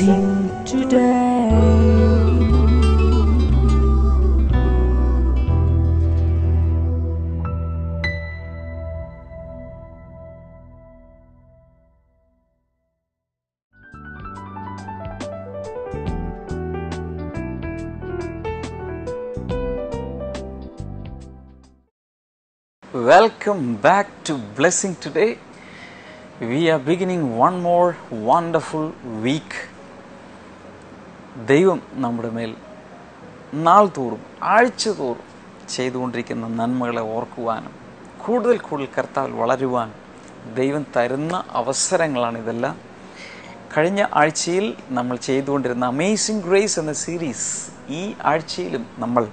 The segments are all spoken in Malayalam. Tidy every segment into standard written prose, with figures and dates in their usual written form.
blessing today. Welcome back to Blessing Today. We are beginning one more wonderful week. ദൈവം നമ്മുടെ മേൽ നാൾ തോറും ആഴ്ച തോറും ചെയ്തുകൊണ്ടിരിക്കുന്ന നന്മകളെ ഓർക്കുവാനും കൂടുതൽ കർത്താവിൽ വളരുവാനും ദൈവം തരുന്ന അവസരങ്ങളാണ് ഇതെല്ലാം. കഴിഞ്ഞ ആഴ്ചയിൽ നമ്മൾ ചെയ്തുകൊണ്ടിരുന്ന അമേസിംഗ് ഗ്രേസ് എന്ന സീരീസ് ഈ ആഴ്ചയിലും നമ്മൾ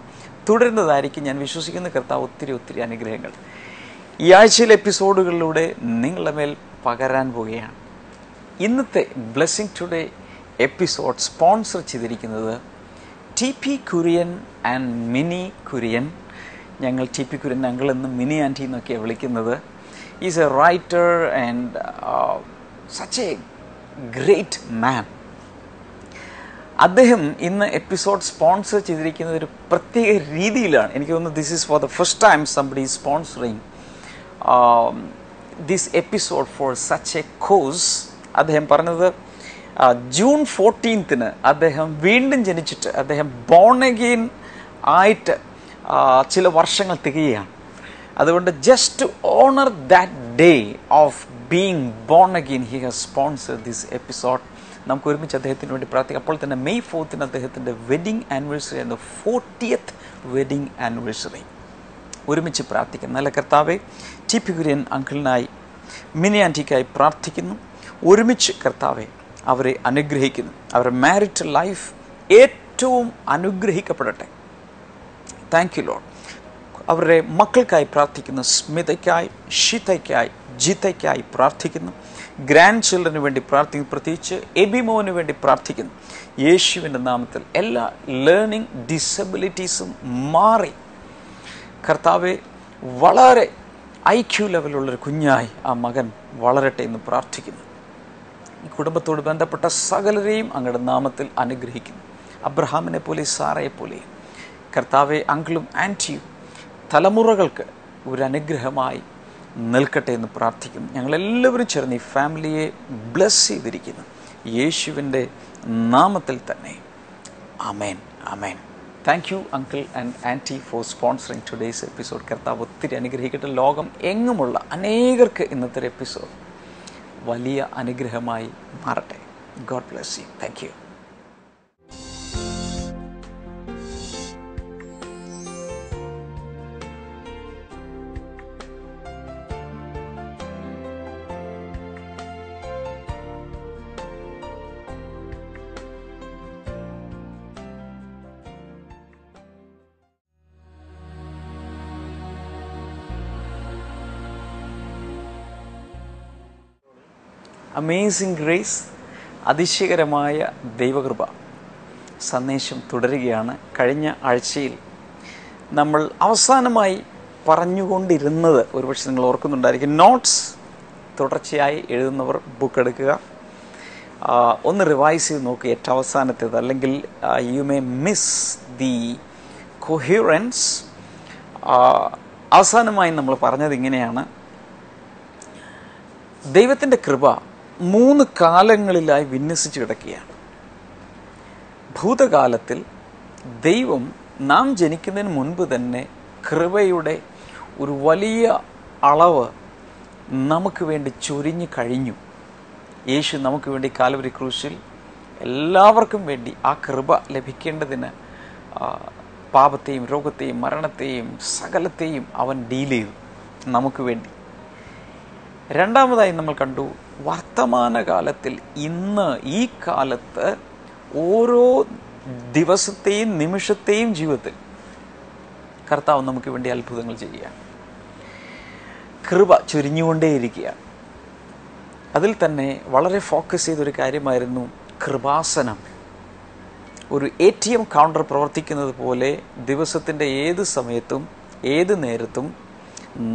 തുടരുന്നതായിരിക്കും. ഞാൻ വിശ്വസിക്കുന്ന കർത്താവ് ഒത്തിരി അനുഗ്രഹങ്ങൾ ഈ ആഴ്ചയിലെ എപ്പിസോഡുകളിലൂടെ നിങ്ങളുടെ മേൽ പകരാൻ പോവുകയാണ്. ഇന്നത്തെ ബ്ലെസ്സിങ് ടുഡേ എപ്പിസോഡ് സ്പോൺസർ ചെയ്തിരിക്കുന്നത് TP Kurian and mini Kurian. ഞങ്ങൾ TP കുര്യൻ അങ്കിൾ എന്നും മിനി ആൻറ്റി എന്നൊക്കെയാണ് വിളിക്കുന്നത്. Is A writer and such A great മാൻ. അദ്ദേഹം ഇന്ന് എപ്പിസോഡ് സ്പോൺസർ ചെയ്തിരിക്കുന്നത് ഒരു പ്രത്യേക രീതിയിലാണ്. എനിക്ക് തോന്നുന്നു this is for the first time somebody is sponsoring this episode for such a cause. അദ്ദേഹം പറഞ്ഞത് ജൂൺ 14 അദ്ദേഹം വീണ്ടും ജനിച്ചിട്ട് അദ്ദേഹം ബോൺ അഗെയിൻ ആയിട്ട് ചില വർഷങ്ങൾ തികയാണ്. അതുകൊണ്ട് just to honour that day of being born again he has sponsored this episode. നമുക്ക് ഒരുമിച്ച് അദ്ദേഹത്തിന് വേണ്ടി പ്രാർത്ഥിക്കാം. അപ്പോൾ തന്നെ May 4 അദ്ദേഹത്തിൻ്റെ വെഡിങ് ആനിവേഴ്സറി ആയിരുന്നു, 40th വെഡിങ് ആനിവേഴ്സറി. ഒരുമിച്ച് പ്രാർത്ഥിക്കാം. നല്ല കർത്താവെ, TP കുര്യൻ അങ്കിളിനായി മിനി ആൻറ്റിക്കായി പ്രാർത്ഥിക്കുന്നു. ഒരുമിച്ച് കർത്താവെ അവരെ അനുഗ്രഹിക്കുന്നു. അവരുടെ മാരിറ്റൽ ലൈഫ് ഏറ്റവും അനുഗ്രഹിക്കപ്പെടട്ടെ. Thank you Lord. അവരുടെ മക്കൾക്കായി പ്രാർത്ഥിക്കുന്നു. സ്മിതയ്ക്കായി, ഷിതയ്ക്കായി, ജിതയ്ക്കായി പ്രാർത്ഥിക്കുന്നു. ഗ്രാൻഡ് ചിൽഡ്രന് വേണ്ടി പ്രാർത്ഥിക്കുന്നു. പ്രത്യേകിച്ച് എബിമോന് വേണ്ടി പ്രാർത്ഥിക്കുന്നു. യേശുവിൻ്റെ നാമത്തിൽ എല്ലാ ലേണിംഗ് ഡിസബിലിറ്റീസും മാറി കർത്താവെ വളരെ IQ ലെവലുള്ളൊരു കുഞ്ഞായി ആ മകൻ വളരട്ടെ എന്ന് പ്രാർത്ഥിക്കുന്നു. ഈ കുടുംബത്തോട് ബന്ധപ്പെട്ട സകലരെയും അങ്ങയുടെ നാമത്തിൽ അനുഗ്രഹിക്കുന്നു. അബ്രഹാമിനെ പോലെ, സാറയെ പോലെ കർത്താവെ അങ്കിളും ആൻറ്റിയും തലമുറകൾക്ക് ഒരു അനുഗ്രഹമായി നിൽക്കട്ടെ എന്ന് പ്രാർത്ഥിക്കുന്നു. ഞങ്ങളെല്ലാവരും ചേർന്ന് ഈ ഫാമിലിയെ ബ്ലെസ് ചെയ്തിരിക്കുന്നു യേശുവിൻ്റെ നാമത്തിൽ തന്നെ. ആമേൻ, ആമേൻ. Thank you uncle and aunty for sponsoring today's episode. കർത്താവ് ഒത്തിരി അനുഗ്രഹിക്കട്ടെ. ലോകം എങ്ങുമുള്ള അനേകർക്ക് ഇന്നത്തെ എപ്പിസോഡ് വലിയ അനുഗ്രഹമായി മാറട്ടെ. God bless you. Thank you. Amazing grace, അതിശയകരമായ ദൈവകൃപ സന്ദേശം തുടരുകയാണ്. കഴിഞ്ഞ ആഴ്ചയിൽ നമ്മൾ അവസാനമായി പറഞ്ഞുകൊണ്ടിരുന്നത് ഒരുപക്ഷെ നിങ്ങൾ ഓർക്കുന്നുണ്ടായിരിക്കും. നോട്ട്സ് തുടർച്ചയായി എഴുതുന്നവർ ബുക്ക് എടുക്കുക, ഒന്ന് റിവൈസ് ചെയ്ത് നോക്കുക ഏറ്റവും അവസാനത്തേത്, അല്ലെങ്കിൽ you may miss the coherence. അവസാനമായി നമ്മൾ പറഞ്ഞത് ഇങ്ങനെയാണ്: ദൈവത്തിൻ്റെ കൃപ 3 കാലങ്ങളിലായി വിന്യസിച്ച് കിടക്കുകയാണ്. ഭൂതകാലത്തിൽ ദൈവം നാം ജനിക്കുന്നതിന് മുൻപ് തന്നെ കൃപയുടെ ഒരു വലിയ അളവ് നമുക്ക് വേണ്ടി ചൊരിഞ്ഞു കഴിഞ്ഞു. യേശു നമുക്ക് വേണ്ടി കാൽവരി ക്രൂശിൽ എല്ലാവർക്കും വേണ്ടി ആ കൃപ ലഭിക്കേണ്ടതിന് പാപത്തെയും രോഗത്തെയും മരണത്തെയും സകലത്തെയും അവൻ ഡീൽ ചെയ്തു നമുക്ക് വേണ്ടി. രണ്ടാമതായി നമ്മൾ കണ്ടു, വർത്തമാനകാലത്തിൽ ഇന്ന് ഈ കാലത്ത് ഓരോ ദിവസത്തെയും നിമിഷത്തെയും ജീവിതത്തിൽ കർത്താവ് നമുക്ക് വേണ്ടി അത്ഭുതങ്ങൾ ചെയ്യുക, കൃപ ചൊരിഞ്ഞുകൊണ്ടേയിരിക്കുകയാണ്. അതിൽ തന്നെ വളരെ ഫോക്കസ് ചെയ്തൊരു കാര്യമായിരുന്നു കൃപാസനം. ഒരു ATM കൗണ്ടർ പ്രവർത്തിക്കുന്നത് പോലെ ദിവസത്തിൻ്റെ ഏത് സമയത്തും ഏത് നേരത്തും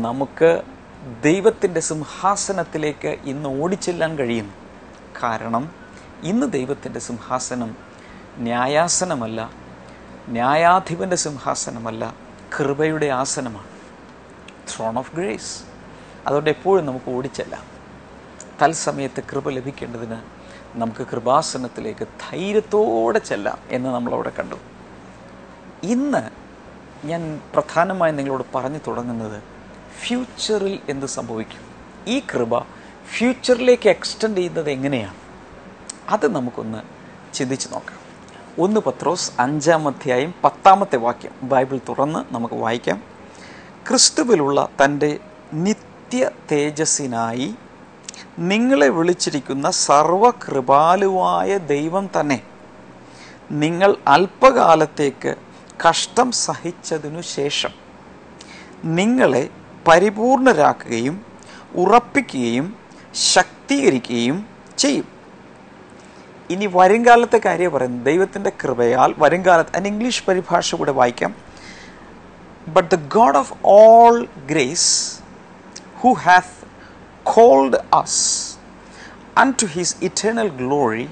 നമുക്ക് ദൈവത്തിൻ്റെ സിംഹാസനത്തിലേക്ക് ഇന്ന് ഓടിച്ചെല്ലാൻ കഴിയുന്നു. കാരണം ഇന്ന് ദൈവത്തിൻ്റെ സിംഹാസനം ന്യായാസനമല്ല, ന്യായാധിപൻ്റെ സിംഹാസനമല്ല, കൃപയുടെ ആസനമാണ്. Thrown of grace. അതുകൊണ്ട് എപ്പോഴും നമുക്ക് ഓടിച്ചെല്ലാം. തത്സമയത്ത് കൃപ ലഭിക്കേണ്ടതിന് നമുക്ക് കൃപാസനത്തിലേക്ക് ധൈര്യത്തോടെ ചെല്ലാം എന്ന് നമ്മളവിടെ കണ്ടു. ഇന്ന് ഞാൻ പ്രധാനമായും നിങ്ങളോട് പറഞ്ഞു തുടങ്ങുന്നത് ഫ്യൂച്ചറിൽ എന്ത് സംഭവിക്കും, ഈ കൃപ ഫ്യൂച്ചറിലേക്ക് എക്സ്റ്റെൻഡ് ചെയ്യുന്നത് എങ്ങനെയാണ്, അത് നമുക്കൊന്ന് ചിന്തിച്ച് നോക്കാം. 1 പത്രോസ് 5-ാം അധ്യായം 10-ാമത്തെ വാക്യം ബൈബിൾ തുറന്ന് നമുക്ക് വായിക്കാം. ക്രിസ്തുവിലുള്ള തൻ്റെ നിത്യ തേജസ്സിനായി നിങ്ങളെ വിളിച്ചിരിക്കുന്ന സർവകൃപാലുവായ ദൈവം തന്നെ നിങ്ങൾ അല്പകാലത്തേക്ക് കഷ്ടം സഹിച്ചതിനു ശേഷം നിങ്ങളെ പരിപൂർണരാക്കുകയും ഉറപ്പിക്കുകയും ശക്തീകരിക്കുകയും ചെയ്യും. ഇനി വരുംകാലത്തെ കാര്യം പറയുന്നത്. ദൈവത്തിൻ്റെ കൃപയാൽ വരുംകാലത്ത്, അതിന് ഇംഗ്ലീഷ് പരിഭാഷ കൂടെ വായിക്കാം. But the God of all grace who hath called us unto his eternal glory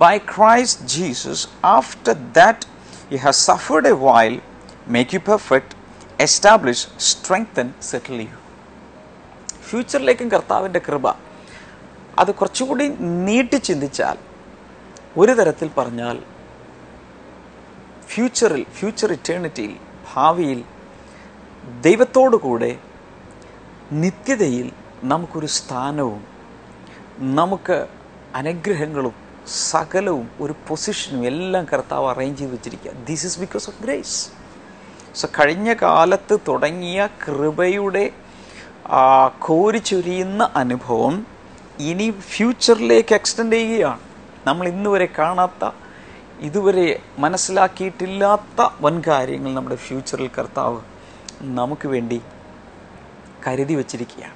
by Christ Jesus, after that he has suffered a while, make you perfect, establish, strengthen, settle you. ഫ്യൂച്ചറിലേക്കും കർത്താവിൻ്റെ കൃപ അത് കുറച്ചുകൂടി നീട്ടി ചിന്തിച്ചാൽ, ഒരു തരത്തിൽ പറഞ്ഞാൽ ഫ്യൂച്ചർ ഇറ്റേണിറ്റിയിൽ, ഭാവിയിൽ ദൈവത്തോടു കൂടെ നിത്യതയിൽ നമുക്കൊരു സ്ഥാനവും നമുക്ക് അനുഗ്രഹങ്ങളും സകലവും ഒരു പൊസിഷനും എല്ലാം കർത്താവ് അറേഞ്ച് ചെയ്ത് വെച്ചിരിക്കുക. This is because of grace. So കഴിഞ്ഞ കാലത്ത് തുടങ്ങിയ കൃപയുടെ കോരിച്ചൊരിയുന്ന അനുഭവം ഇനി ഫ്യൂച്ചറിലേക്ക് എക്സ്റ്റെൻഡ് ചെയ്യുകയാണ്. നമ്മൾ ഇന്ന് വരെ കാണാത്ത, ഇതുവരെ മനസ്സിലാക്കിയിട്ടില്ലാത്ത വൻ കാര്യങ്ങൾ നമ്മുടെ ഫ്യൂച്ചറിൽ കർത്താവ് നമുക്ക് വേണ്ടി കരുതി വച്ചിരിക്കുകയാണ്.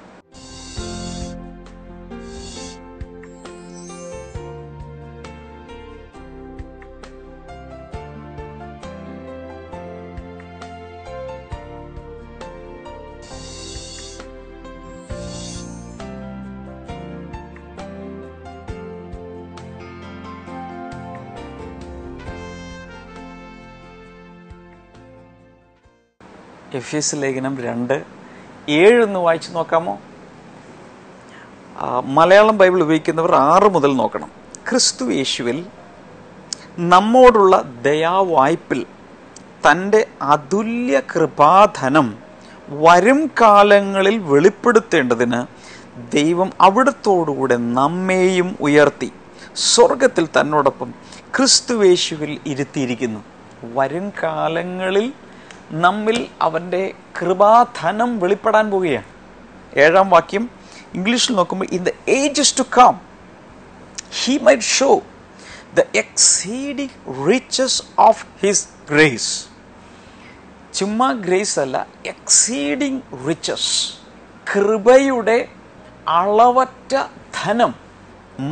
എഫേസ്യ ലേഖനം 2:7 ഒന്ന് വായിച്ചു നോക്കാമോ? മലയാളം ബൈബിൾ ഉപയോഗിക്കുന്നവർ 6 മുതൽ നോക്കണം. ക്രിസ്തു യേശുവിൽ നമ്മോടുള്ള ദയാവായ്പിൽ തൻ്റെ അതുല്യ കൃപാധനം വരും കാലങ്ങളിൽ വെളിപ്പെടുത്തേണ്ടതിന് ദൈവം അവിടുത്തോടുകൂടെ നമ്മെയും ഉയർത്തി സ്വർഗത്തിൽ തന്നോടൊപ്പം ക്രിസ്തു യേശുവിൽ ഇരുത്തിയിരിക്കുന്നു. വരും കാലങ്ങളിൽ നമ്മിൽ അവൻ്റെ കൃപാധനം വെളിപ്പെടാൻ പോവുകയാണ്. 7-ാം വാക്യം ഇംഗ്ലീഷിൽ നോക്കുമ്പോൾ, in the ages to come he might show the exceeding riches of his grace. ചുമ്മാ ഗ്രേസ് അല്ല, എക്സീഡിംഗ് റിച്ചസ്, കൃപയുടെ അളവറ്റ ധനം,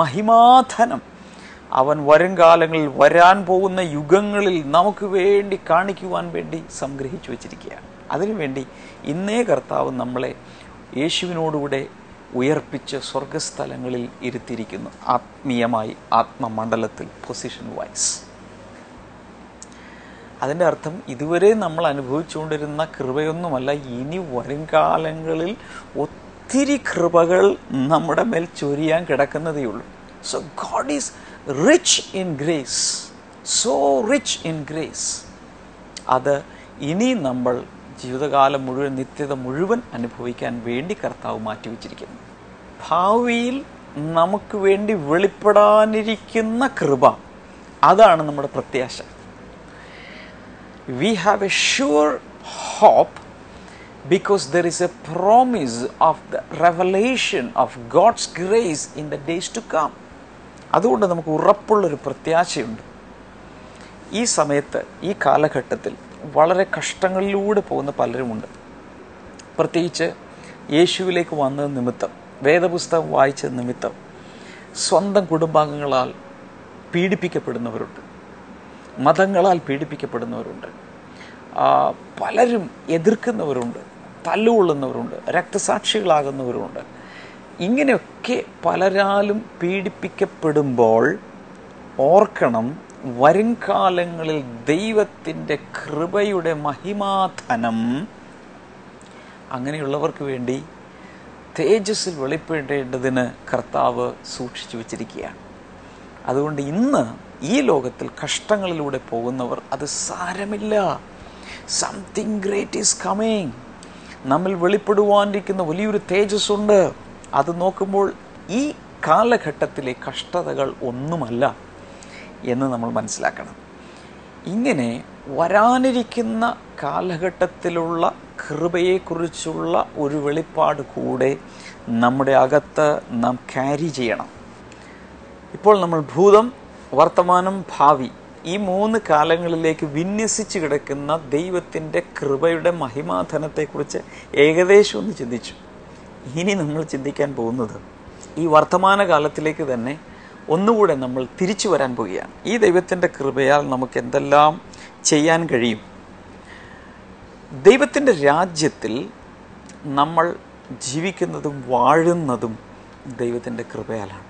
മഹിമാധനം അവൻ വരും കാലങ്ങളിൽ വരാൻ പോകുന്ന യുഗങ്ങളിൽ നമുക്ക് വേണ്ടി കാണിക്കുവാൻ വേണ്ടി സംഗ്രഹിച്ചു വച്ചിരിക്കുകയാണ്. അതിനുവേണ്ടി ഇന്നേ കർത്താവ് നമ്മളെ യേശുവിനോടുകൂടെ ഉയർപ്പിച്ച് സ്വർഗസ്ഥലങ്ങളിൽ ഇരുത്തിയിരിക്കുന്നു. ആത്മീയമായി, ആത്മമണ്ഡലത്തിൽ, പൊസിഷൻ വൈസ്. അതിൻ്റെ അർത്ഥം ഇതുവരെ നമ്മൾ അനുഭവിച്ചുകൊണ്ടിരുന്ന കൃപയൊന്നുമല്ല, ഇനി വരും കാലങ്ങളിൽ ഒത്തിരി കൃപകൾ നമ്മുടെ മേൽ ചൊരിയാൻ കിടക്കുന്നതേ ഉള്ളൂ. So God is rich in grace, so rich in grace. അത് ഇനി നമ്മൾ ജീവിതകാലം മുഴുവൻ, നിത്യത മുഴുവൻ അനുഭവിക്കാൻ വേണ്ടി കർത്താവ് മാറ്റിവെച്ചിരിക്കുന്നു. ഭാവിയിൽ നമുക്ക് വേണ്ടി വെളിപ്പെടാനിരിക്കുന്ന കൃപ, അതാണ് നമ്മുടെ പ്രത്യാശ. We have a sure hope because there is a promise of the revelation of God's grace in the days to come. അതുകൊണ്ട് നമുക്ക് ഉറപ്പുള്ളൊരു പ്രത്യാശയുണ്ട്. ഈ സമയത്ത്, ഈ കാലഘട്ടത്തിൽ വളരെ കഷ്ടങ്ങളിലൂടെ പോകുന്ന പലരുമുണ്ട്. പ്രത്യേകിച്ച് യേശുവിലേക്ക് വന്നത് നിമിത്തം, വേദപുസ്തകം വായിച്ചത് നിമിത്തം സ്വന്തം കുടുംബാംഗങ്ങളാൽ പീഡിപ്പിക്കപ്പെടുന്നവരുണ്ട്, മതങ്ങളാൽ പീഡിപ്പിക്കപ്പെടുന്നവരുണ്ട്, പലരും എതിർക്കുന്നവരുണ്ട്, തല്ലുകൊള്ളുന്നവരുണ്ട്, രക്തസാക്ഷികളാകുന്നവരുണ്ട്. ഇങ്ങനെയൊക്കെ പലരാലും പീഡിപ്പിക്കപ്പെടുമ്പോൾ ഓർക്കണം, വരും കാലങ്ങളിൽ ദൈവത്തിൻ്റെ കൃപയുടെ മഹിമാധനം അങ്ങനെയുള്ളവർക്ക് വേണ്ടി തേജസ്സിൽ വെളിപ്പെടേണ്ടതിന് കർത്താവ് സൂക്ഷിച്ചു വച്ചിരിക്കുകയാണ്. അതുകൊണ്ട് ഇന്ന് ഈ ലോകത്തിൽ കഷ്ടങ്ങളിലൂടെ പോകുന്നവർ അത് സാരമില്ല, സംതിങ് ഗ്രേറ്റ് ഈസ് കമ്മിങ്. നമ്മിൽ വെളിപ്പെടുവാനിരിക്കുന്ന വലിയൊരു തേജസ്സുണ്ട്. അത് നോക്കുമ്പോൾ ഈ കാലഘട്ടത്തിലെ കഷ്ടതകൾ ഒന്നുമല്ല എന്ന് നമ്മൾ മനസ്സിലാക്കണം. ഇങ്ങനെ വരാനിരിക്കുന്ന കാലഘട്ടത്തിലുള്ള കൃപയെക്കുറിച്ചുള്ള ഒരു വെളിപ്പാട് കൂടെ നമ്മുടെ അകത്ത് നാം ക്യാരി ചെയ്യണം. ഇപ്പോൾ നമ്മൾ ഭൂതം, വർത്തമാനം, ഭാവി ഈ 3 കാലങ്ങളിലേക്ക് വിന്യസിച്ച് കിടക്കുന്ന ദൈവത്തിൻ്റെ കൃപയുടെ മഹിമാധനത്തെക്കുറിച്ച് ഏകദേശം ഒന്ന് ചിന്തിച്ചു. ഇനി നമ്മൾ ചിന്തിക്കാൻ പോകുന്നത് ഈ വർത്തമാന കാലത്തിലേക്ക് തന്നെ ഒന്നുകൂടെ നമ്മൾ തിരിച്ചു വരാൻ പോവുകയാണ്. ഈ ദൈവത്തിൻ്റെ കൃപയാൽ നമുക്ക് എന്തെല്ലാം ചെയ്യാൻ കഴിയും? ദൈവത്തിൻ്റെ രാജ്യത്തിൽ നമ്മൾ ജീവിക്കുന്നതും വാഴുന്നതും ദൈവത്തിൻ്റെ കൃപയാലാണ്.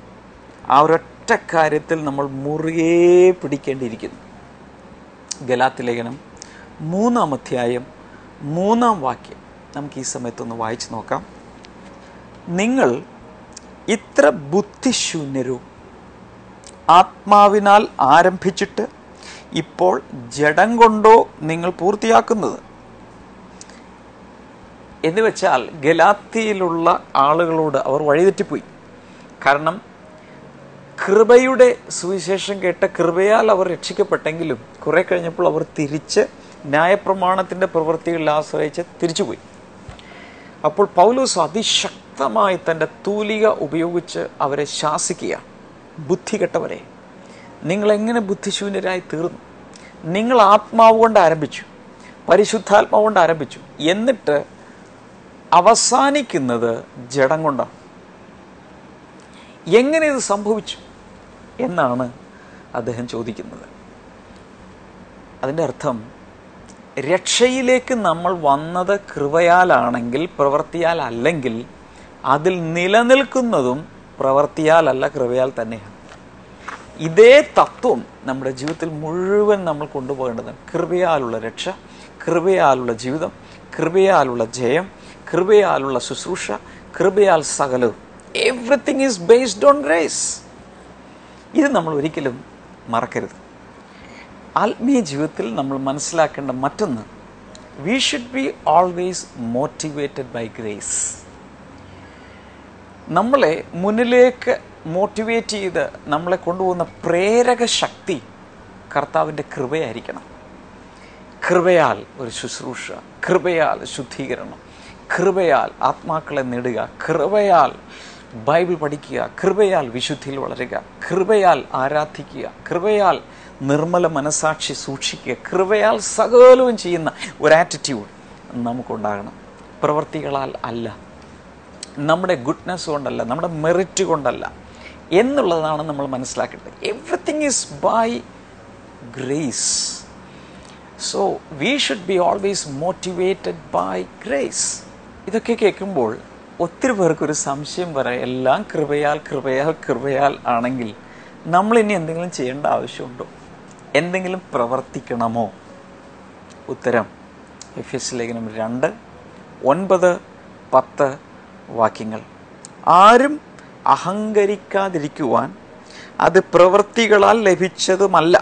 ആ ഒരൊറ്റ കാര്യത്തിൽ നമ്മൾ മുറുകെ പിടിക്കേണ്ടിയിരിക്കുന്നു. ഗലാത്യ ലേഖനം 3-ാം അധ്യായം 3-ാം വാക്യം നമുക്ക് ഈ സമയത്തൊന്ന് വായിച്ചു നോക്കാം. നിങ്ങൾ ഇത്ര ബുദ്ധിശൂന്യരോ, ആത്മാവിനാൽ ആരംഭിച്ചിട്ട് ഇപ്പോൾ ജഡം കൊണ്ടോ നിങ്ങൾ പൂർത്തിയാക്കുന്നത്? എന്ന് വെച്ചാൽ ഗലാത്യയിലുള്ള ആളുകളോട് അവർ വഴിതെറ്റിപ്പോയി. കാരണം കൃപയുടെ സുവിശേഷം കേട്ട കൃപയാൽ അവർ രക്ഷിക്കപ്പെട്ടെങ്കിലും കുറെ കഴിഞ്ഞപ്പോൾ അവർ തിരിച്ച് ന്യായപ്രമാണത്തിൻ്റെ പ്രവൃത്തികളിൽ ആശ്രയിച്ച് തിരിച്ചുപോയി. അപ്പോൾ പൗലോസ് അതിശക്തമായി തൻ്റെ തൂലിക ഉപയോഗിച്ച് അവരെ ശാസിക്കുക. ബുദ്ധി കെട്ടവരെ, നിങ്ങളെങ്ങനെ ബുദ്ധിശൂന്യരായി തീർന്നു? നിങ്ങൾ ആത്മാവ് കൊണ്ട് ആരംഭിച്ചു, പരിശുദ്ധാത്മാവ് കൊണ്ട് ആരംഭിച്ചു, എന്നിട്ട് അവസാനിക്കുന്നത് ജഡം കൊണ്ടാണ്. എങ്ങനെ ഇത് സംഭവിച്ചു എന്നാണ് അദ്ദേഹം ചോദിക്കുന്നത്. അതിൻ്റെ അർത്ഥം, രക്ഷയിലേക്ക് നമ്മൾ വന്നത് കൃപയാലാണെങ്കിൽ, പ്രവൃത്തിയാൽ അല്ലെങ്കിൽ, അതിൽ നിലനിൽക്കുന്നതും പ്രവൃത്തിയാലല്ല, കൃപയാൽ തന്നെയാണ്. ഇതേ തത്വം നമ്മുടെ ജീവിതത്തിൽ മുഴുവൻ നമ്മൾ കൊണ്ടുപോകേണ്ടതാണ്. കൃപയാലുള്ള രക്ഷ, കൃപയാലുള്ള ജീവിതം, കൃപയാലുള്ള ജയം, കൃപയാലുള്ള ശുശ്രൂഷ, കൃപയാൽ സകലവും. Everything is based on grace. ഇത് നമ്മൾ ഒരിക്കലും മറക്കരുത്. ആത്മീയ ജീവിതത്തിൽ നമ്മൾ മനസ്സിലാക്കേണ്ട മറ്റൊന്ന്, we should be always motivated by grace. നമ്മളെ മുന്നിലേക്ക് മോട്ടിവേറ്റ് ചെയ്ത് നമ്മളെ കൊണ്ടുപോകുന്ന പ്രേരക ശക്തി കർത്താവിൻ്റെ കൃപയായിരിക്കണം. കൃപയാൽ ഒരു ശുശ്രൂഷ, കൃപയാൽ ശുദ്ധീകരണം, കൃപയാൽ ആത്മാക്കളെ നേടുക, കൃപയാൽ ബൈബിൾ പഠിക്കുക, കൃപയാൽ വിശുദ്ധിയിൽ വളരുക, കൃപയാൽ ആരാധിക്കുക, കൃപയാൽ നിർമ്മല മനസാക്ഷി സൂക്ഷിക്കുക, കൃപയാൽ സകലവും ചെയ്യുന്ന ഒരു ആറ്റിറ്റ്യൂഡ് നമുക്കുണ്ടാകണം. പ്രവൃത്തികളാൽ അല്ല, നമ്മുടെ ഗുഡ്നെസ് കൊണ്ടല്ല, നമ്മുടെ മെറിറ്റ് കൊണ്ടല്ല എന്നുള്ളതാണ് നമ്മൾ മനസ്സിലാക്കേണ്ടത്. Everything is by grace. So we should be always motivated by grace. ഇതൊക്കെ കേൾക്കുമ്പോൾ ഒത്തിരി പേർക്കൊരു സംശയം വരാം, എല്ലാം കൃപയാൽ കൃപയാൽ കൃപയാൽ ആണെങ്കിൽ നമ്മളിനി എന്തെങ്കിലും ചെയ്യേണ്ട ആവശ്യമുണ്ടോ? എന്തെങ്കിലും പ്രവർത്തിക്കണമോ? ഉത്തരം, എഫെസ്യ ലേഖനം 2:9-10 വാക്യങ്ങൾ. ആരും അഹങ്കരിക്കാതിരിക്കുവാൻ അത് പ്രവൃത്തികളാൽ ലഭിച്ചതുമല്ല,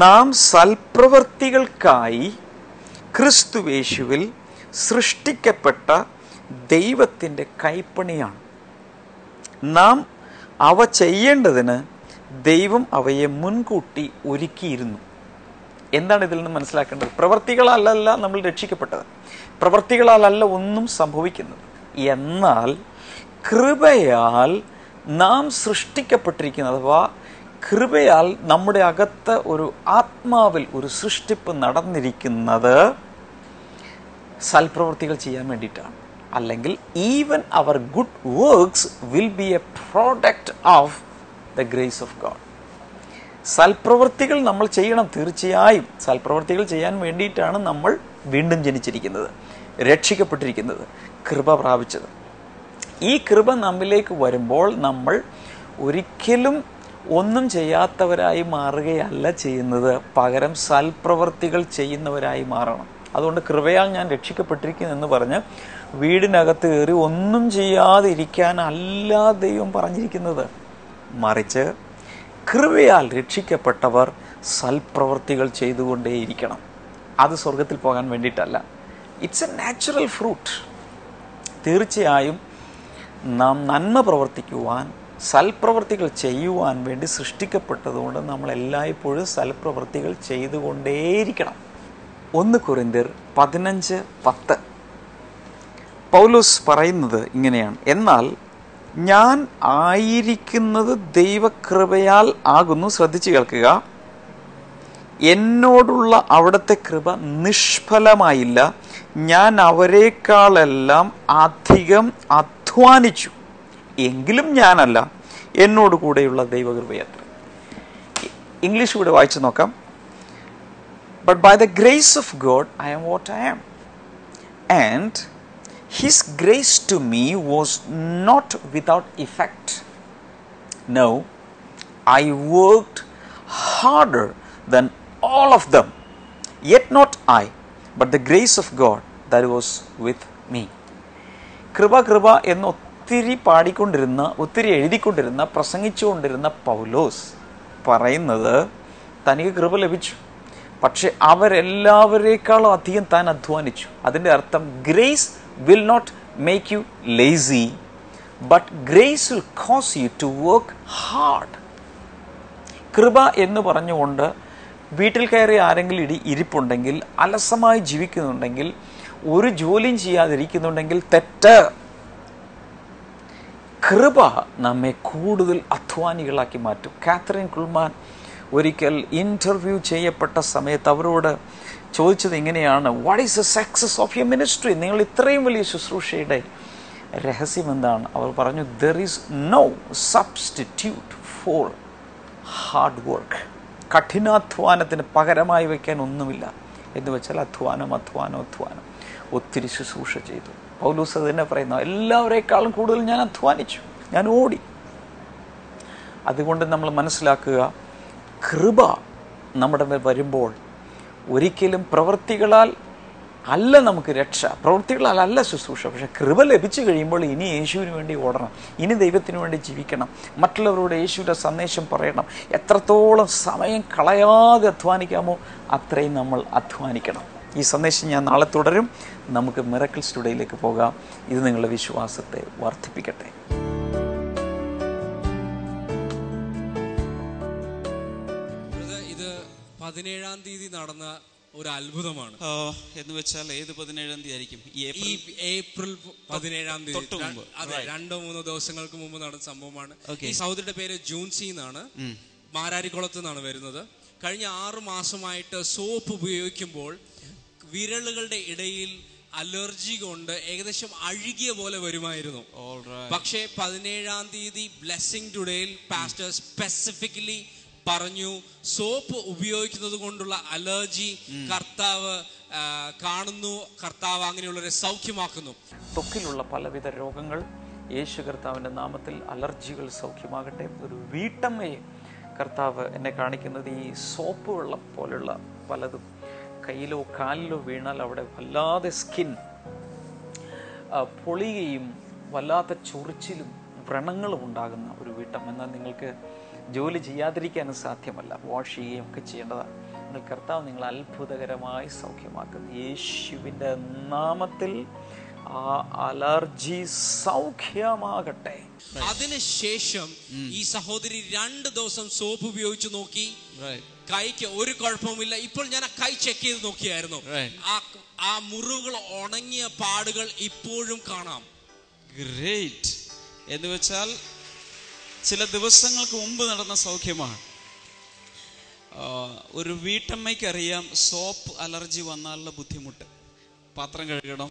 നാം സൽപ്രവൃത്തികൾക്കായി ക്രിസ്തുയേശുവിൽ സൃഷ്ടിക്കപ്പെട്ട ദൈവത്തിൻ്റെ കൈപ്പണിയാണ്. നാം അവ ചെയ്യേണ്ടതിന് ദൈവം അവയെ മുൻകൂട്ടി ഒരുക്കിയിരുന്നു. എന്താണ് ഇതിൽ നിന്ന് മനസ്സിലാക്കേണ്ടത്? പ്രവൃത്തികളാലല്ല നമ്മൾ രക്ഷിക്കപ്പെട്ടത്, പ്രവൃത്തികളാലല്ല ഒന്നും സംഭവിക്കുന്നത്. എന്നാൽ കൃപയാൽ നാം സൃഷ്ടിക്കപ്പെട്ടിരിക്കുന്നത്, അഥവാ കൃപയാൽ നമ്മുടെ അകത്ത് ഒരു ആത്മാവിൽ ഒരു സൃഷ്ടിപ്പ് നടന്നിരിക്കുന്നത് സൽപ്രവൃത്തികൾ ചെയ്യാൻ വേണ്ടിയിട്ടാണ്. അല്ലെങ്കിൽ even our good works will be a product of the grace of God. സൽപ്രവൃത്തികൾ നമ്മൾ ചെയ്യണം. തീർച്ചയായും സൽപ്രവൃത്തികൾ ചെയ്യാൻ വേണ്ടിയിട്ടാണ് നമ്മൾ വീണ്ടും ജനിച്ചിരിക്കുന്നത്, രക്ഷിക്കപ്പെട്ടിരിക്കുന്നത്, കൃപ പ്രാപിച്ചത്. ഈ കൃപ നമ്മിലേക്ക് വരുമ്പോൾ നമ്മൾ ഒരിക്കലും ഒന്നും ചെയ്യാത്തവരായി മാറുകയല്ല ചെയ്യുന്നത്, പകരം സൽപ്രവർത്തികൾ ചെയ്യുന്നവരായി മാറണം. അതുകൊണ്ട് കൃപയാൽ ഞാൻ രക്ഷിക്കപ്പെട്ടിരിക്കുന്നു എന്ന് പറഞ്ഞ് വീടിനകത്ത് കയറി ഒന്നും ചെയ്യാതെ ഇരിക്കാനല്ല ദൈവം പറഞ്ഞിരിക്കുന്നത്. മറിച്ച് കൃപയാൽ രക്ഷിക്കപ്പെട്ടവർ സൽപ്രവർത്തികൾ ചെയ്തുകൊണ്ടേയിരിക്കണം. അത് സ്വർഗത്തിൽ പോകാൻ വേണ്ടിയിട്ടല്ല. It's A natural fruit. തീർച്ചയായും നാം നന്മ പ്രവർത്തിക്കുവാൻ, സൽപ്രവർത്തികൾ ചെയ്യുവാൻ വേണ്ടി സൃഷ്ടിക്കപ്പെട്ടതുകൊണ്ട് നമ്മൾ എല്ലായ്പ്പോഴും സൽപ്രവർത്തികൾ ചെയ്തുകൊണ്ടേയിരിക്കണം. 1 കൊരിന്ത്യർ 15:10 പൗലോസ് പറയുന്നത് ഇങ്ങനെയാണ്: എന്നാൽ ഞാൻ ആയിരിക്കുന്നത് ദൈവകൃപയാൽ ആകുന്നു. ശ്രദ്ധിച്ചു കേൾക്കുക. എന്നോടുള്ള അവിടുത്തെ കൃപ നിഷ്ഫലമായില്ല. ഞാൻ അവരെക്കാളെല്ലാം അധികം അധ്വാനിച്ചു. എങ്കിലും ഞാനല്ല, എന്നോട് കൂടെയുള്ള ദൈവകൃപയത്ര. ഇംഗ്ലീഷ് കൂടെ വായിച്ചു നോക്കാം. But by the grace of God I am what I am. And His grace to me was not without effect. No, I worked harder than all of them. Yet not I, but the grace of God that was with me. കൃപ കൃപ എന്ന് ഒത്തിരി പാടിക്കൊണ്ടിരുന്ന, ഒത്തിരി എഴുതിക്കൊണ്ടിരുന്ന, പ്രസംഗിച്ചുകൊണ്ടിരുന്ന പൗലോസ് പറയുന്നത് തനിക്ക് കൃപ ലഭിച്ചു, പക്ഷെ അവരെല്ലാവരേക്കാളും അധികം താൻ അധ്വാനിച്ചു. അതിൻ്റെ അർത്ഥം grace will not make you lazy, but grace will cause you to work hard. കൃപ എന്ന് പറഞ്ഞുകൊണ്ട് വീട്ടിൽ കയറി ആരെങ്കിലും ഇരിപ്പുണ്ടെങ്കിൽ, അലസമായി ജീവിക്കുന്നുണ്ടെങ്കിൽ, ഒരു ജോലിയും ചെയ്യാതിരിക്കുന്നുണ്ടെങ്കിൽ തെറ്റ്. കൃപ നമ്മെ കൂടുതൽ അധ്വാനികളാക്കി മാറ്റും. കാത്തറിൻ കുൾമാൻ ഒരിക്കൽ ഇൻ്റർവ്യൂ ചെയ്യപ്പെട്ട സമയത്ത് അവരോട് ചോദിച്ചത് ഇങ്ങനെയാണ്: what is the success of your ministry? നിങ്ങൾ ഇത്രയും വലിയ ശുശ്രൂഷയുടെ രഹസ്യം എന്താണ്? അവർ പറഞ്ഞു, there is no substitute for hard work. കഠിനാധ്വാനത്തിന് പകരമായി വയ്ക്കാൻ ഒന്നുമില്ല. എന്ന് വെച്ചാൽ അധ്വാനം അധ്വാനം അധ്വാനം. ഒത്തിരി ശുശ്രൂഷ ചെയ്തു. പൗലോസ് അത് തന്നെ പറയുന്നു, എല്ലാവരേക്കാളും കൂടുതൽ ഞാൻ അധ്വാനിച്ചു, ഞാൻ ഓടി. അതുകൊണ്ട് നമ്മൾ മനസ്സിലാക്കുക, കൃപ നമ്മുടെ മേൽ വരുമ്പോൾ ഒരിക്കലും പ്രവൃത്തികളാൽ അല്ല നമുക്ക് രക്ഷ, പ്രവൃത്തികളാൽ അല്ല ശുശ്രൂഷ. പക്ഷെ കൃപ ലഭിച്ചു കഴിയുമ്പോൾ ഇനി യേശുവിന് വേണ്ടി ഓടണം, ഇനി ദൈവത്തിന് വേണ്ടി ജീവിക്കണം, മറ്റുള്ളവരോട് യേശുവിൻ്റെ സന്ദേശം പറയണം. എത്രത്തോളം സമയം കളയാതെ അധ്വാനിക്കാമോ അത്രയും നമ്മൾ അധ്വാനിക്കണം. ഈ സന്ദേശം ഞാൻ നാളെ തുടരും. നമുക്ക് മിറക്കിൾസ് ടുഡേയിലേക്ക് പോകാം. ഇത് നിങ്ങളുടെ വിശ്വാസത്തെ വർദ്ധിപ്പിക്കട്ടെ. ഇത് 17-ാം തീയതി നടന്ന ഒരു അത്ഭുതമാണ്. എന്ന് വെച്ചാൽ ഏത് 17-ാം തീയതി ആയിരിക്കും? ഏപ്രിൽ 17-ാം തീയതി, അതെ, 2-3 ദിവസങ്ങൾക്ക് മുമ്പ് നടന്ന സംഭവമാണ്. ഈ സഹോദരിയുടെ പേര് ജൂൻസി എന്നാണ്, മാരാരിക്കുളത്ത് നിന്നാണ് വരുന്നത്. കഴിഞ്ഞ 6 മാസമായിട്ട് സോപ്പ് ഉപയോഗിക്കുമ്പോൾ വിരലുകളുടെ ഇടയിൽ അലർജി കൊണ്ട് ഏകദേശം അഴുകിയ പോലെ വരുമായിരുന്നു. പക്ഷേ 17-ാം തീയതി ബ്ലെസ്സിംഗ് ടുഡേയിൽ പാസ്റ്റർ സ്പെസിഫിക്കലി പറഞ്ഞു, സോപ്പ് ഉപയോഗിക്കുന്നത് കൊണ്ടുള്ള അലർജി കർത്താവ് കാണുന്നു, കർത്താവ് അങ്ങനെയുള്ളവരെ സൗഖ്യമാക്കുന്നു. ത്വക്കിലുള്ള പലവിധ രോഗങ്ങൾ യേശു കർത്താവിൻ്റെ നാമത്തിൽ, അലർജികൾ സൗഖ്യമാകട്ടെ. ഒരു വീട്ടമ്മയെ കർത്താവ് എന്നെ കാണിക്കുന്നത് ഈ സോപ്പ് വെള്ളം പോലുള്ള പലതും കയ്യിലോ കാലിലോ വീണാൽ അവിടെ വല്ലാതെ സ്കിൻ പൊളിയുകയും വല്ലാത്ത ചൊറിച്ചിലും വ്രണങ്ങളും ഉണ്ടാകുന്ന ഒരു വീട്ടമ്മ. എന്നാൽ നിങ്ങൾക്ക് ജോലി ചെയ്യാതിരിക്കാനും സാധ്യമല്ല, വാഷ് ചെയ്യുകയും ഒക്കെ ചെയ്യേണ്ടതാണ്. എന്നാൽ കർത്താവ് നിങ്ങൾ അത്ഭുതകരമായി സൗഖ്യമാക്കുന്നു യേശുവിൻ്റെ നാമത്തിൽ. ആ അലർജി സൗഖ്യമാകട്ടെ. അതിനുശേഷം ഈ സഹോദരി 2 ദിവസം സോപ്പ് ഉപയോഗിച്ച് നോക്കി, കൈക്ക് ഒരു കുഴപ്പമില്ല. ഇപ്പോൾ ഞാൻ ആ കൈ ചെക്ക് ചെയ്ത് നോക്കിയായിരുന്നു, ആ മുറിവുകൾ, ഉണങ്ങിയ പാടുകൾ ഇപ്പോഴും കാണാം. ഗ്രേറ്റ്. എന്ന് വെച്ചാൽ ചില ദിവസങ്ങൾക്ക് മുമ്പ് നടന്ന സൗഖ്യമാണ്. ഒരു വീട്ടമ്മയ്ക്കറിയാം സോപ്പ് അലർജി വന്നാലുള്ള ബുദ്ധിമുട്ട്. പാത്രം കഴുകണം,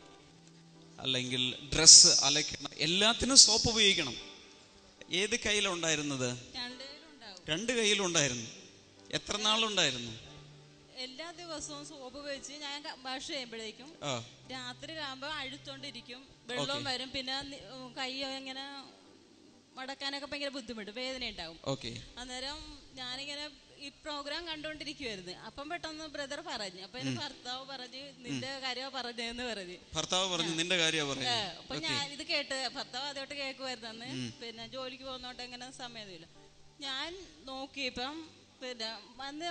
അല്ലെങ്കിൽ ഡ്രസ്സ് അലക്കണം, എല്ലാത്തിനും സോപ്പ് ഉപയോഗിക്കണം. ഏത് കയ്യിലുണ്ടായിരുന്നത്? 2 കയ്യിലുണ്ടാവും. 2 കയ്യിലുണ്ടായിരുന്നു. എത്ര നാളുണ്ടായിരുന്നു? എല്ലാ ദിവസവും സോപ്പ് വെച്ച് ഞാൻ വാഷ് ചെയ്യുമ്പോഴേക്കും രാത്രി ആകുമ്പോൾ അഴുത്തോണ്ടിരിക്കും, വെള്ളം വരും, പിന്നെ കൈ ഇങ്ങനെ മടക്കാനൊക്കെ ഭയങ്കര ബുദ്ധിമുട്ട്, വേദന ഉണ്ടാവും. അന്നേരം ഞാനിങ്ങനെ ഈ പ്രോഗ്രാം കണ്ടോണ്ടിരിക്കുവായിരുന്നു. അപ്പം പെട്ടെന്ന് ബ്രദർ പറഞ്ഞു, അപ്പൊ എന്റെ ഭർത്താവ് പറഞ്ഞു നിന്റെ കാര്യമാ പറഞ്ഞെന്ന് പറഞ്ഞു. ഭർത്താവ് പറഞ്ഞു നിന്റെ കാര്യമാ പറഞ്ഞു. അപ്പൊ ഞാൻ ഇത് കേട്ട്, ഭർത്താവ് ആദ്യമായിട്ട് കേൾക്കുമായിരുന്നു അന്ന്. പിന്നെ ജോലിക്ക് പോകുന്നോട്ട് എങ്ങനെ സമയമൊന്നുമില്ല. ഞാൻ നോക്കിയപ്പം പിന്നെ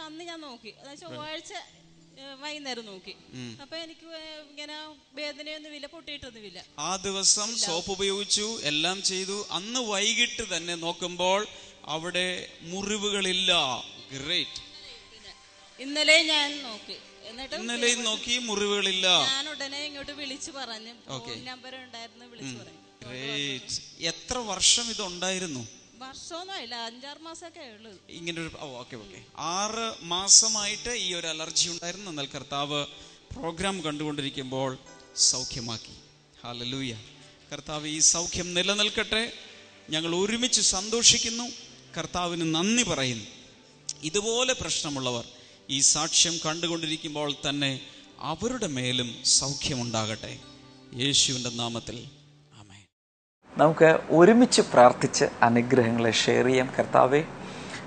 അന്ന് ഞാൻ നോക്കി, അതായത് ചൊവ്വാഴ്ച വൈകുന്നേരം നോക്കി. അപ്പൊ എനിക്ക് ഇങ്ങനെ വേദനയൊന്നുമില്ല, പൊട്ടിയിട്ടൊന്നുമില്ല. ആ ദിവസം സോപ്പ് ഉപയോഗിച്ചു, എല്ലാം ചെയ്തു. അന്ന് വൈകിട്ട് തന്നെ നോക്കുമ്പോൾ അവിടെ മുറിവുകളില്ല. ഗ്രേറ്റ്. ഇന്നലെ ഞാൻ നോക്കി, എന്നിട്ട് ഇന്നലെയും നോക്കി, മുറിവുകളില്ല. ഞാൻ ഉടനെ ഇങ്ങോട്ട് വിളിച്ചു പറഞ്ഞു, നമ്പർ ഉണ്ടായിരുന്നു, വിളിച്ചു പറഞ്ഞു. ഗ്രേറ്റ്. എത്ര വർഷം ഇതുണ്ടായിരുന്നു? വർഷമൊന്നുമില്ല, 5-6 മാസമൊക്കെ ഉള്ളു. ഇങ്ങനൊരു 6 മാസമായിട്ട് ഈ ഒരു അലർജി ഉണ്ടായിരുന്നു. എന്നാൽ കർത്താവ് പ്രോഗ്രാം കണ്ടുകൊണ്ടിരിക്കുമ്പോൾ സൗഖ്യമാക്കി. ഹല്ലേലൂയ. കർത്താവ് ഈ സൗഖ്യം നിലനിൽക്കട്ടെ. ഞങ്ങൾ ഒരുമിച്ച് സന്തോഷിക്കുന്നു, കർത്താവിന് നന്ദി പറയുന്നു. ഇതുപോലെ പ്രശ്നമുള്ളവർ ഈ സാക്ഷ്യം കണ്ടുകൊണ്ടിരിക്കുമ്പോൾ തന്നെ അവരുടെ മേലും സൗഖ്യമുണ്ടാകട്ടെ, യേശുവിൻ്റെ നാമത്തിൽ. നമുക്ക് ഒരുമിച്ച് പ്രാർത്ഥിച്ച് അനുഗ്രഹങ്ങളെ ഷെയർ ചെയ്യാം. കർത്താവേ,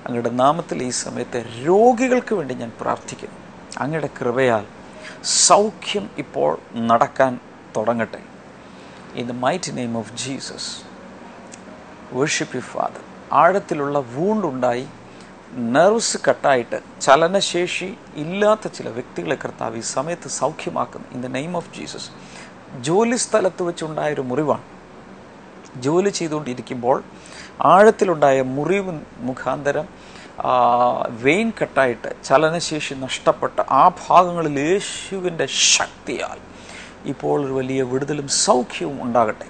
അങ്ങയുടെ നാമത്തിൽ ഈ സമയത്ത് രോഗികൾക്ക് വേണ്ടി ഞാൻ പ്രാർത്ഥിക്കുന്നു. അങ്ങയുടെ കൃപയാൽ സൗഖ്യം ഇപ്പോൾ നടക്കാൻ തുടങ്ങട്ടെ. In the mighty name of Jesus, worship you father. ആഴത്തിലുള്ള വൂണ്ടുണ്ടായി നെർവ്സ് കട്ടായിട്ട് ചലനശേഷി ഇല്ലാത്ത ചില വ്യക്തികളെ കർത്താവ് ഈ സമയത്ത് സൗഖ്യമാക്കുന്നു. In the name of Jesus. ജോലി സ്ഥലത്ത് വെച്ചുണ്ടായൊരു മുറിവാണ്. ജോലി ചെയ്തുകൊണ്ടിരിക്കുമ്പോൾ ആഴത്തിലുണ്ടായ മുറിവ് മുഖാന്തരം വെയിൻ കട്ടായിട്ട് ചലനശേഷി നഷ്ടപ്പെട്ട ആ ഭാഗങ്ങളിൽ യേശുവിൻ്റെ ശക്തിയാൽ ഇപ്പോൾ ഒരു വലിയ വിടുതലും സൗഖ്യവും ഉണ്ടാകട്ടെ.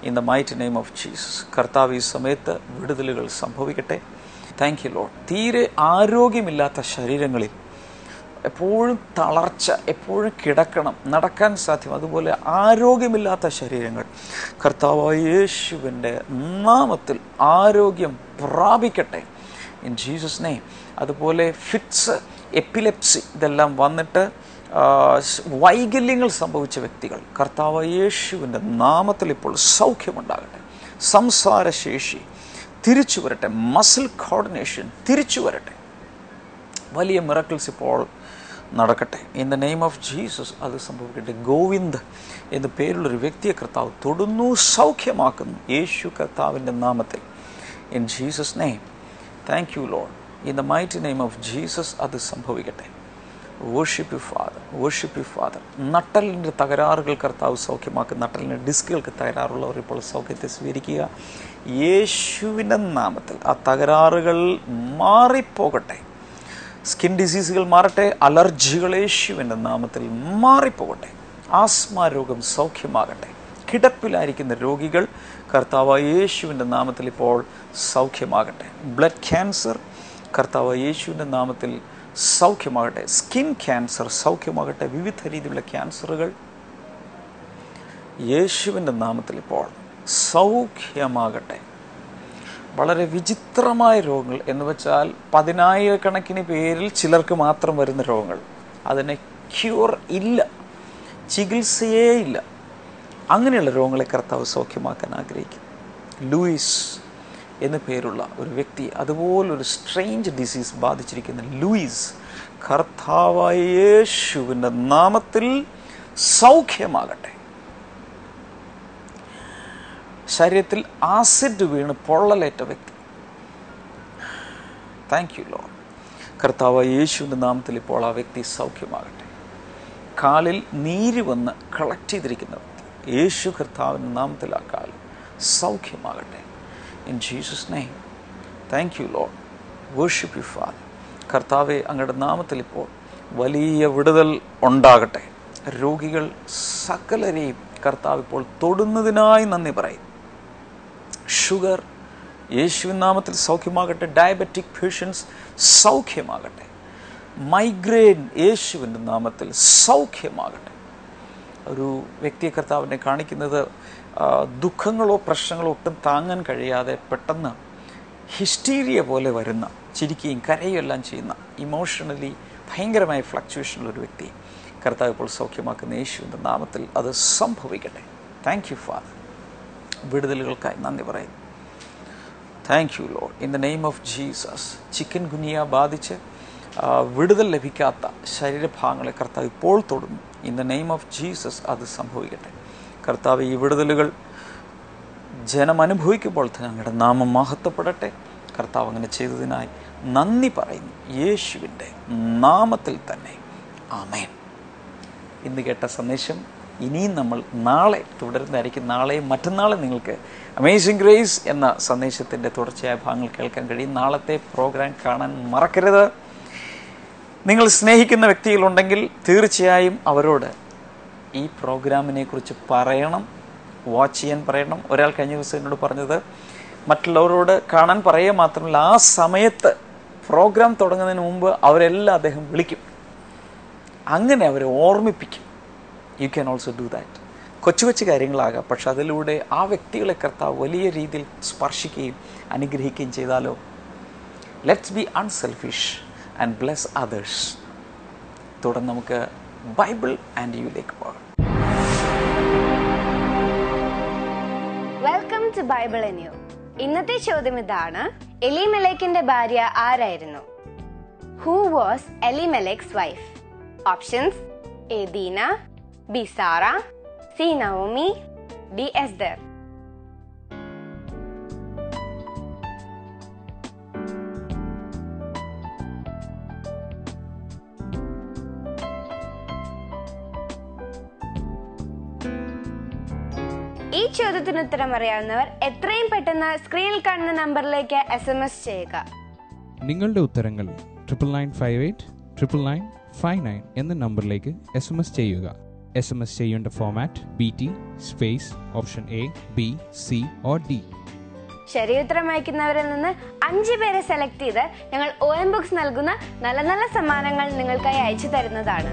In the mighty name of Jesus. കർത്താവ് ഈ സമയത്ത് വിടുതലുകൾ സംഭവിക്കട്ടെ. Thank you Lord. തീരെ ആരോഗ്യമില്ലാത്ത ശരീരങ്ങളിൽ എപ്പോഴും തളർച്ച, എപ്പോഴും കിടക്കണം, നടക്കാൻ സാധ്യം, അതുപോലെ ആരോഗ്യമില്ലാത്ത ശരീരങ്ങൾ കർത്താവായ യേശുവിൻ്റെ നാമത്തിൽ ആരോഗ്യം പ്രാപിക്കട്ടെ ഇൻ ജീസസ് നെയിം. അതുപോലെ ഫിറ്റ്സ്, എപ്പിലെപ്സി ഇതെല്ലാം വന്നിട്ട് വൈകല്യങ്ങൾ സംഭവിച്ച വ്യക്തികൾ കർത്താവായ യേശുവിൻ്റെ നാമത്തിൽ ഇപ്പോൾ സൗഖ്യമുണ്ടാകട്ടെ. സംസാരശേഷി തിരിച്ചു വരട്ടെ, മസിൽ കോർഡിനേഷൻ തിരിച്ചു വരട്ടെ. വലിയ മിറക്കിൾസ് ഇപ്പോൾ നടക്കട്ടെ in the name of Jesus. അത് സംഭവിക്കട്ടെ. ഗോവിന്ദ് എന്ന് പേരുള്ളൊരു വ്യക്തിയെ കർത്താവ് തൊടുന്നു, സൗഖ്യമാക്കുന്നു യേശു കർത്താവിൻ്റെ നാമത്തിൽ in Jesus name. Thank you Lord. In the mighty name of Jesus അത് സംഭവിക്കട്ടെ. Worship you father, worship you father. നട്ടലിൻ്റെ തകരാറുകൾ കർത്താവ് സൗഖ്യമാക്കും. നട്ടലിൻ്റെ ഡിസ്കുകൾക്ക് തകരാറുള്ളവർ ഇപ്പോൾ സൗഖ്യത്തെ സ്വീകരിക്കുക യേശുവിൻ്റെ നാമത്തിൽ. ആ തകരാറുകൾ മാറിപ്പോകട്ടെ. സ്കിൻ ഡിസീസുകൾ മാറട്ടെ. അലർജികൾ യേശുവിൻ്റെ നാമത്തിൽ മാറിപ്പോകട്ടെ. ആസ്മ രോഗം സൗഖ്യമാകട്ടെ. കിടപ്പിലായിരിക്കുന്ന രോഗികൾ കർത്താവായ യേശുവിൻ്റെ നാമത്തിൽ ഇപ്പോൾ സൗഖ്യമാകട്ടെ. ബ്ലഡ് ക്യാൻസർ കർത്താവായ യേശുവിൻ്റെ നാമത്തിൽ സൗഖ്യമാകട്ടെ. സ്കിൻ ക്യാൻസർ സൗഖ്യമാകട്ടെ. വിവിധ രീതിയിലുള്ള ക്യാൻസറുകൾ യേശുവിൻ്റെ നാമത്തിൽ ഇപ്പോൾ സൗഖ്യമാകട്ടെ. വളരെ വിചിത്രമായ രോഗങ്ങൾ എന്ന് വെച്ചാൽ 10,000-കണക്കിന് പേരിൽ ചിലർക്ക് മാത്രം വരുന്ന രോഗങ്ങൾ, അതിന് ക്യൂർ ഇല്ല, ചികിത്സയേ ഇല്ല. അങ്ങനെയുള്ള രോഗങ്ങളെ കർത്താവ് സൗഖ്യമാക്കാൻ ആഗ്രഹിക്കും. ലൂയിസ് എന്നു പേരുള്ള ഒരു വ്യക്തി, അതുപോലൊരു സ്ട്രേഞ്ച് ഡിസീസ് ബാധിച്ചിരിക്കുന്ന ലൂയിസ് കർത്താവായ യേശുവിൻ്റെ നാമത്തിൽ സൗഖ്യമാകട്ടെ. ശരീരത്തിൽ ആസിഡ് വീണ് പൊള്ളലേറ്റ വ്യക്തി, താങ്ക് യു ലോർഡ്. കർത്താവായ യേശുവിൻ്റെ നാമത്തിൽ ഇപ്പോൾ ആ വ്യക്തി സൗഖ്യമാകട്ടെ. കാലിൽ നീര് വന്ന് കളക്ട് ചെയ്തിരിക്കുന്ന വ്യക്തി, യേശു കർത്താവിൻ്റെ നാമത്തിൽ ആ കാലിൽ സൗഖ്യമാകട്ടെ in Jesus name. Thank you Lord. Worship you father. കർത്താവെ, അങ്ങയുടെ നാമത്തിൽ ഇപ്പോൾ വലിയ വിടുതൽ ഉണ്ടാകട്ടെ. രോഗികൾ സകലരെയും കർത്താവ് ഇപ്പോൾ തൊടുന്നതിനായി നന്ദി പറയും. ഷുഗർ യേശുവിൻ നാമത്തിൽ സൗഖ്യമാകട്ടെ. ഡയബറ്റിക് പേഷ്യൻസ് സൗഖ്യമാകട്ടെ. മൈഗ്രെയിൻ യേശുവിൻ്റെ നാമത്തിൽ സൗഖ്യമാകട്ടെ. ഒരു വ്യക്തിയെ കർത്താവിനെ കാണിക്കുന്നത് ദുഃഖങ്ങളോ പ്രശ്നങ്ങളോ ഒട്ടും താങ്ങാൻ കഴിയാതെ പെട്ടെന്ന് ഹിസ്റ്റീരിയ പോലെ വരുന്ന, ചിരിക്കുകയും കരയുകയും എല്ലാം ചെയ്യുന്ന, ഇമോഷണലി ഭയങ്കരമായ ഫ്ലക്ച്വേഷനുള്ള ഒരു വ്യക്തി കർത്താവ് ഇപ്പോൾ സൗഖ്യമാക്കുന്ന യേശുവിൻ്റെ നാമത്തിൽ അത് സംഭവിക്കട്ടെ. Thank you father. വിടുതലുകൾക്കായി നന്ദി പറയുന്നു. Thank you Lord. In the name of Jesus. ചിക്കൻ ഗുനിയ ബാധിച്ച് വിടുതൽ ലഭിക്കാത്ത ശരീരഭാഗങ്ങളെ കർത്താവ് ഇപ്പോൾ തൊടുന്നു. In the name of Jesus അത് സംഭവിക്കട്ടെ. കർത്താവ് ഈ വിടുതലുകൾ ജനം അനുഭവിക്കുമ്പോൾ തന്നെ അങ്ങയുടെ നാമം മഹത്വപ്പെടട്ടെ. കർത്താവ് അങ്ങനെ ചെയ്തതിനായി നന്ദി പറയുന്നു യേശുവിൻ്റെ നാമത്തിൽ തന്നെ. ആമേൻ. ഇന്ന് കേട്ട സന്ദേശം ഇനിയും നമ്മൾ നാളെ തുടരുന്നതായിരിക്കും. നാളെയും മറ്റന്നാളും നിങ്ങൾക്ക് അമേസിംഗ് ഗ്രേസ് എന്ന സന്ദേശത്തിൻ്റെ തുടർച്ചയായ ഭാഗങ്ങൾ കേൾക്കാൻ കഴിയും. നാളത്തെ പ്രോഗ്രാം കാണാൻ മറക്കരുത്. നിങ്ങൾ സ്നേഹിക്കുന്ന വ്യക്തികളുണ്ടെങ്കിൽ തീർച്ചയായും അവരോട് ഈ പ്രോഗ്രാമിനെ കുറിച്ച് പറയണം, വാച്ച് ചെയ്യാൻ പറയണം. ഒരാൾ കഴിഞ്ഞ ദിവസം എന്നോട് പറഞ്ഞത് മറ്റുള്ളവരോട് കാണാൻ പറയുക മാത്രമല്ല, ആ സമയത്ത് പ്രോഗ്രാം തുടങ്ങുന്നതിന് മുമ്പ് അവരെല്ലാം അദ്ദേഹം വിളിക്കും, അങ്ങനെ അവരെ ഓർമ്മിപ്പിക്കും. You can also do that. കൊച്ചു കൊച്ചു കാര്യങ്ങളാകാം, പക്ഷെ അതിലൂടെ ആ വ്യക്തികളെ കർത്താവ് വലിയ രീതിയിൽ സ്പർശിക്കുകയും അനുഗ്രഹിക്കുകയും ചെയ്താലോ. Let's be unselfish and bless others. തുടർന്ന് നമുക്ക് ബൈബിൾ ആൻഡ് യുയിലേക്ക് പോകാം. Welcome to Bible and you. ഇന്നത്തെ ചോദ്യം ഇതാണ്: എലിമെലെക്കിന്റെ ഭാര്യ ആരായിരുന്നു? Who was Elimelech's wife? Options: A Dinah, B Sarah, C Naomi, D Esther. ഈ ചോദ്യത്തിന് ഉത്തരം അറിയാവുന്നവർ എത്രയും പെട്ടെന്ന് സ്ക്രീനിൽ കാണുന്ന നമ്പറിലേക്ക് SMS ചെയ്യുക. നിങ്ങളുടെ ഉത്തരങ്ങൾ 99589959 എന്ന നമ്പറിലേക്ക് SMS ചെയ്യുക. SMS ചെയ്യേണ്ട format BT space option A, B, C or D. ശരി ഉത്തരം അയക്കുന്നവരിൽ നിന്ന് 5 പേരെ സെലക്ട് ചെയ്ത് ഞങ്ങൾ OM ബുക്സ് നൽകുന്ന നല്ല നല്ല സമ്മാനങ്ങൾ നിങ്ങൾക്കായി അയച്ചു തരുന്നതാണ്.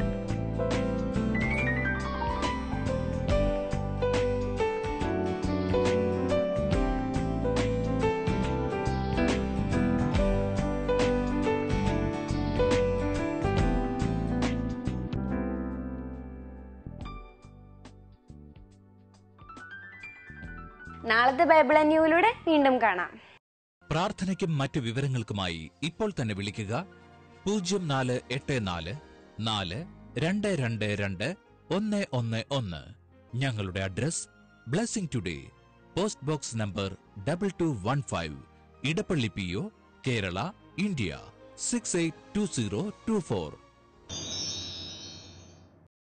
നാളത്തെ ബൈബിൾ ആൻഡ് ന്യൂയിലൂടെ വീണ്ടും കാണാം. പ്രാർത്ഥനയ്ക്കും മറ്റു വിവരങ്ങൾക്കുമായി ഇപ്പോൾ തന്നെ വിളിക്കുക 0484 4222 111. ഞങ്ങളുടെ address blessing today, post box number 2215, Edappally PO, Kerala, India 682024.